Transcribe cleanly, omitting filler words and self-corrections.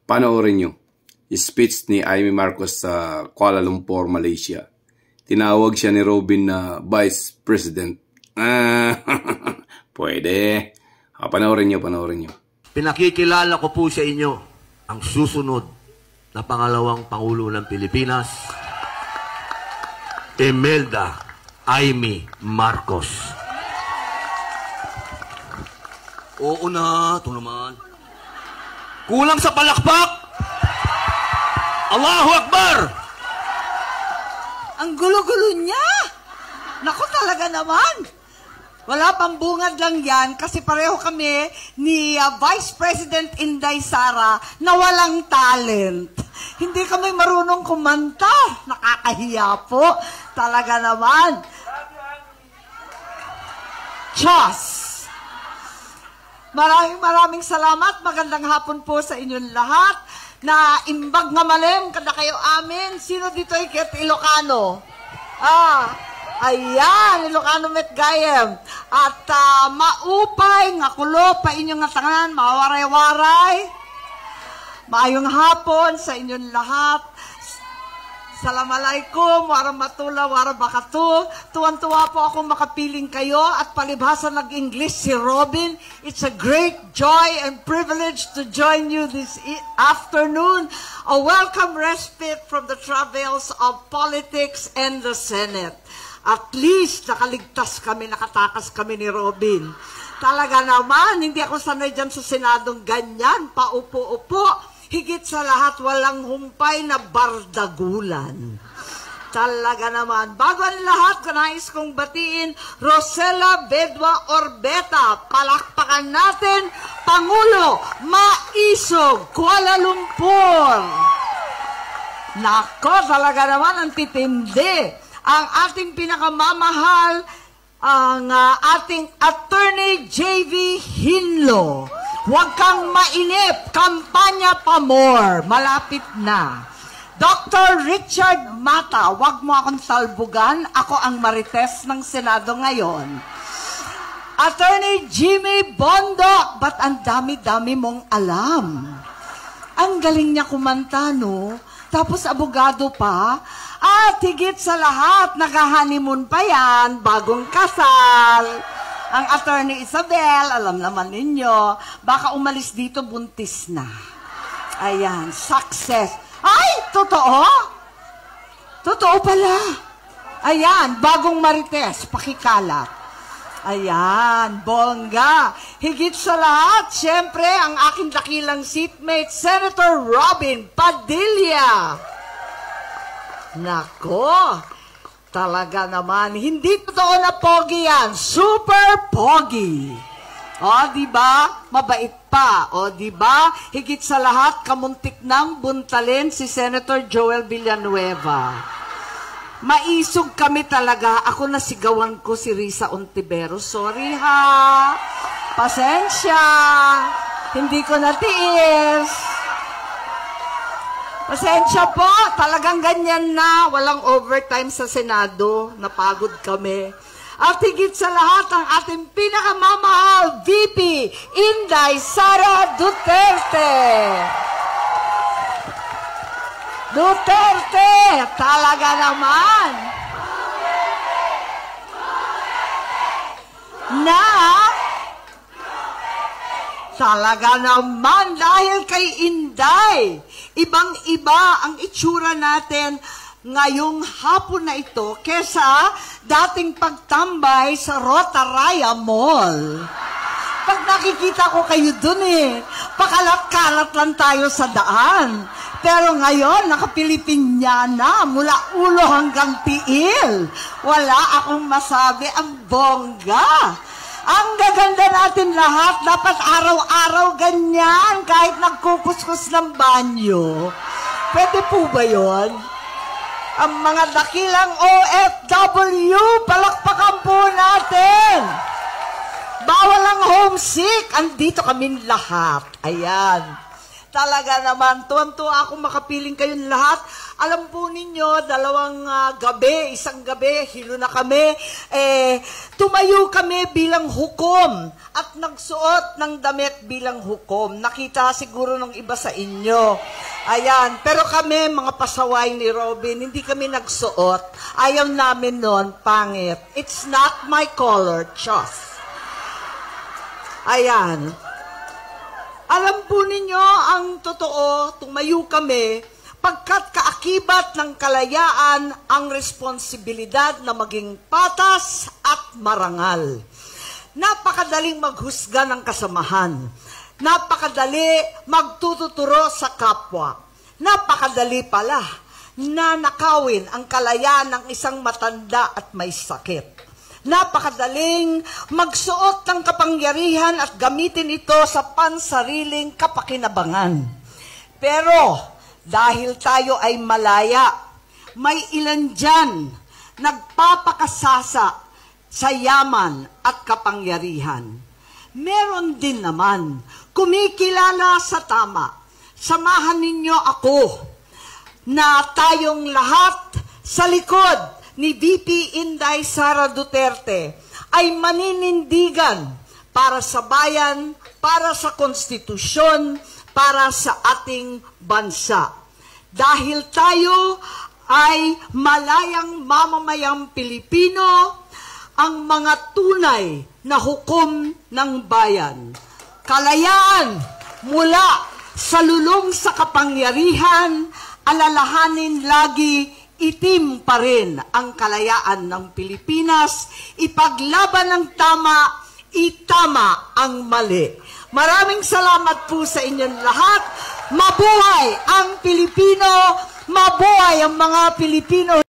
Panoorin nyo. Speech ni Amy Marcos sa Kuala Lumpur, Malaysia. Tinawag siya ni Robin na Vice President. Pwede. Panoorin nyo. Pinakikilala ko po sa inyo ang susunod na pangalawang Pangulo ng Pilipinas, Imelda Amy Marcos. Oo na, ito naman. Kulang sa palakpak! Allahu Akbar! Ang gulo-gulo niya! Naku talaga naman! Wala pang bungad lang yan kasi pareho kami ni Vice President Inday Sara na walang talent. Hindi kami marunong kumanta. Nakakahiya po. Talaga naman. Diyos! Maraming salamat. Magandang hapon po sa inyong lahat. Na imbag nga malim kada kayo amin. Sino dito ay ket Ilocano? Ayan, Ilocano met gayem. At maupay, nga kulo, pa inyong nga tanganan, mawaray-waray. Maayong hapon sa inyong lahat. Assalamualaikum, warahmatullah, wabarakatuh. Tuwan-tuwa po ako makapiling kayo at palibhasa nag-English si Robin. It's a great joy and privilege to join you this afternoon. A welcome respite from the travels of politics and the Senate. At least nakaligtas kami, nakatakas kami ni Robin. Talaga naman, hindi ako sanay dyan sa Senadong ganyan, paupo-upo. Higit sa lahat, walang humpay na bardagulan. Talaga naman. Bago ang lahat, nais kong batiin, Rosella Bedwa Orbeta. Palakpakan natin, Pangulo Maisog, Kuala Lumpur. Nako, talaga naman, ang titindi. Ang ating pinakamamahal, ang ating Attorney J.V. Hinlo. Huwag kang mainip, kampanya pa more, malapit na. Dr. Richard Mata, huwag mo akong salbugan, ako ang Marites ng Senado ngayon. Attorney Jimmy Bondo, ba't ang dami-dami mong alam? Ang galing niya kumanta, no? Tapos abogado pa, at higit sa lahat, nag-honeymoon pa yan, bagong kasal. Ang Attorney Isabel, alam naman ninyo, baka umalis dito buntis na. Ayan, success. Ay, totoo? Totoo pala. Ayan, bagong Marites, pakikalat. Ayan, bongga. Higit sa lahat, siyempre, ang aking dakilang seatmate, Senator Robin Padilla. Nako, talaga naman, hindi totoo na pogi yan. Super pogi. O, diba? Mabait pa. O, diba? Higit sa lahat, kamuntik nang buntalin si Senator Joel Villanueva. Maisog kami talaga. Ako nasigawan ko si Risa Ontiveros. Sorry ha. Pasensya. Hindi ko natiis. Pasensya po, talagang ganyan na. Walang overtime sa Senado. Napagod kami. At higit sa lahat, ang ating pinakamamahal VP, Inday Sara Duterte. Duterte, talaga naman. Na, talaga naman dahil kay Inday. Ibang-iba ang itsura natin ngayong hapon na ito kesa dating pagtambay sa Rotaraya Mall. Pag nakikita ko kayo dun pakalat-kalat lang tayo sa daan. Pero ngayon, nakapilipinyana mula ulo hanggang tiil. Wala akong masabi, ang bongga. Ang gaganda natin lahat, dapat araw-araw ganyan, kahit nagkukuskus ng banyo. Pwede po ba yun? Ang mga dakilang OFW, palakpakan po natin. Bawal ang homesick, andito kaming lahat. Ayan. Talaga naman, tuwan-tuwa akong makapiling kayong lahat. Alam po ninyo, isang gabi, hilo na kami, tumayo kami bilang hukom at nagsuot ng damit bilang hukom. Nakita siguro ng iba sa inyo. Ayan, pero kami, mga pasaway ni Robin, hindi kami nagsuot. Ayaw namin nun, pangit. It's not my color, chos. Ayan. Alam po ninyo, ang totoo, tumayo kami, pagkat kaakibat ng kalayaan ang responsibilidad na maging patas at marangal. Napakadaling maghusga ng kasamahan. Napakadali magtututuro sa kapwa. Napakadali pala na nakawin ang kalayaan ng isang matanda at may sakit. Napakadaling magsuot ng kapangyarihan at gamitin ito sa pansariling kapakinabangan. Pero dahil tayo ay malaya, may ilan dyan nagpapakasasa sa yaman at kapangyarihan. Meron din naman kumikilala sa tama. Samahan ninyo ako na tayong lahat sa likod ni VP Inday Sara Duterte ay maninindigan para sa bayan, para sa konstitusyon, para sa ating bansa. Dahil tayo ay malayang mamamayang Pilipino, ang mga tunay na hukom ng bayan. Kalayaan mula sa lulong sa kapangyarihan, alalahanin lagi, itim pa rin ang kalayaan ng Pilipinas, ipaglaban ng tama, itama ang mali. Maraming salamat po sa inyong lahat. Mabuhay ang Pilipino, mabuhay ang mga Pilipino.